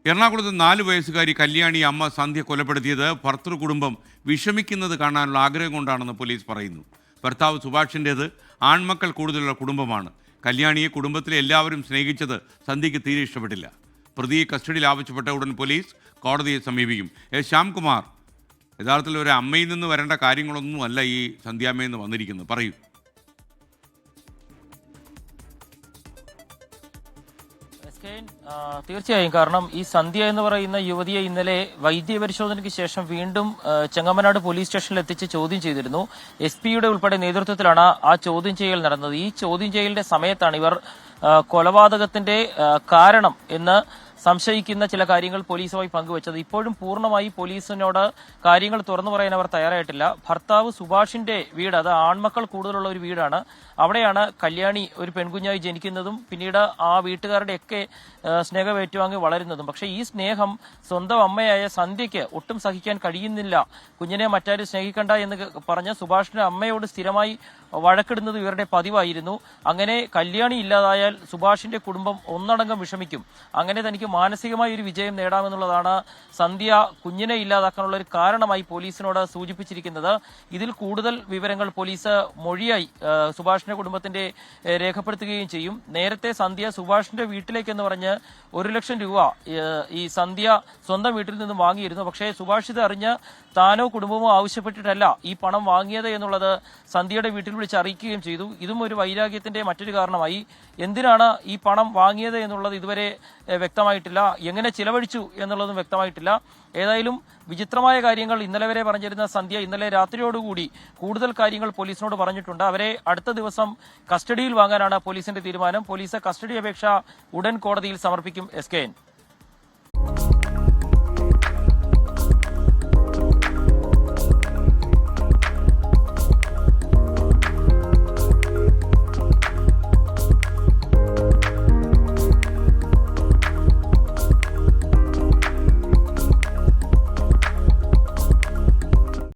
എറണാകുളത്ത് 4 വയസ്സുകാരി കല്യാണി അമ്മ സന്ധ്യ കൊലപ്പെടുത്തിയത് ഭർത്തൃ കുടുംബം വിഷമിക്കുന്നത് കാണാനുള്ള ആഗ്രഹം കൊണ്ടാണെന്ന് പോലീസ് പറയുന്നു. ഭർത്താവ് സുഭാഷിൻ്റേത് ആൺമക്കൾ കൂടുതലുള്ള കുടുംബമാണ്. കല്യാണിയെ കുടുംബത്തിലെ എല്ലാവരും സ്നേഹിച്ചത് സന്ധ്യയ്ക്ക് തീരെ ഇഷ്ടപ്പെട്ടില്ല. പ്രതിയെ കസ്റ്റഡിയിൽ ആവശ്യപ്പെട്ട ഉടൻ പോലീസ് കോടതിയെ സമീപിക്കും. ശ്യാംകുമാർ, യഥാർത്ഥത്തിൽ ഒരു അമ്മയിൽ നിന്ന് വരേണ്ട കാര്യങ്ങളൊന്നും അല്ല ഈ സന്ധ്യാമ്മയെന്ന് വന്നിരിക്കുന്നത്, പറയൂ. തീർച്ചയായും. കാരണം ഈ സന്ധ്യ എന്ന് പറയുന്ന യുവതിയെ ഇന്നലെ വൈദ്യപരിശോധനയ്ക്ക് ശേഷം വീണ്ടും ചെങ്ങമനാട് പോലീസ് സ്റ്റേഷനിൽ എത്തിച്ച് ചോദ്യം ചെയ്തിരുന്നു. SP-യുടെ ഉൾപ്പെടെ നേതൃത്വത്തിലാണ് ആ ചോദ്യം ചെയ്യൽ നടന്നത്. ഈ ചോദ്യം ചെയ്യലിന്റെ സമയത്താണ് ഇവർ കൊലപാതകത്തിന്റെ കാരണം എന്ന് സംശയിക്കുന്ന ചില കാര്യങ്ങൾ പോലീസുമായി പങ്കുവച്ചത്. ഇപ്പോഴും പൂർണ്ണമായി പോലീസിനോട് കാര്യങ്ങൾ തുറന്നു പറയാൻ അവർ തയ്യാറായിട്ടില്ല. ഭർത്താവ് സുഭാഷിന്റെ വീട്, അത് ആൺമക്കൾ കൂടുതലുള്ള ഒരു വീടാണ്. അവിടെയാണ് കല്യാണി ഒരു പെൺകുഞ്ഞായി ജനിക്കുന്നതും പിന്നീട് ആ വീട്ടുകാരുടെയൊക്കെ സ്നേഹം ഏറ്റുവാങ്ങി വളരുന്നതും. പക്ഷേ ഈ സ്നേഹം സ്വന്തം അമ്മയായ സന്ധ്യയ്ക്ക് ഒട്ടും സഹിക്കാൻ കഴിയുന്നില്ല. കുഞ്ഞിനെ മറ്റാരും സ്നേഹിക്കണ്ട എന്ന് പറഞ്ഞ് സുഭാഷിന്റെ അമ്മയോട് സ്ഥിരമായി വഴക്കിടുന്നത് ഇവരുടെ പതിവായിരുന്നു. അങ്ങനെ കല്യാണി ഇല്ലാതായാൽ സുഭാഷിന്റെ കുടുംബം ഒന്നടങ്കം വിഷമിക്കും. അങ്ങനെ തനിക്ക് മാനസികമായ ഒരു വിജയം നേടാമെന്നുള്ളതാണ് സന്ധ്യ കുഞ്ഞിനെ ഇല്ലാതാക്കാനുള്ള ഒരു കാരണമായി പോലീസിനോട് സൂചിപ്പിച്ചിരിക്കുന്നത്. ഇതിൽ കൂടുതൽ വിവരങ്ങൾ പോലീസ് മൊഴിയായി സുഭാഷിന്റെ കുടുംബത്തിന്റെ രേഖപ്പെടുത്തുകയും ചെയ്യും. നേരത്തെ സന്ധ്യ സുഭാഷിന്റെ വീട്ടിലേക്കെന്ന് പറഞ്ഞ് 1 ലക്ഷം രൂപ ഈ സന്ധ്യ സ്വന്തം വീട്ടിൽ നിന്നും വാങ്ങിയിരുന്നു. പക്ഷേ സുഭാഷ് ഇത് അറിഞ്ഞ് താനോ കുടുംബമോ ആവശ്യപ്പെട്ടിട്ടല്ല ഈ പണം വാങ്ങിയത് എന്നുള്ളത് സന്ധ്യയുടെ വീട്ടിൽ വിളിച്ച് അറിയിക്കുകയും ചെയ്തു. ഇതും ഒരു വൈരാഗ്യത്തിന്റെ മറ്റൊരു കാരണമായി. എന്തിനാണ് ഈ പണം വാങ്ങിയത് എന്നുള്ളത് ഇതുവരെ വ്യക്തമായിട്ടില്ല. എങ്ങനെ ചിലവഴിച്ചു എന്നുള്ളതും വ്യക്തമായിട്ടില്ല. ഏതായാലും വിചിത്രമായ കാര്യങ്ങൾ ഇന്നലെ വരെ പറഞ്ഞിരുന്ന സന്ധ്യ ഇന്നലെ രാത്രിയോടുകൂടി കൂടുതൽ കാര്യങ്ങൾ പോലീസിനോട് പറഞ്ഞിട്ടുണ്ട്. അവരെ അടുത്ത ദിവസം കസ്റ്റഡിയിൽ വാങ്ങാനാണ് പോലീസിന്റെ തീരുമാനം. പോലീസ് കസ്റ്റഡി അപേക്ഷ ഉടൻ കോടതിയിൽ സമർപ്പിക്കും. SKN.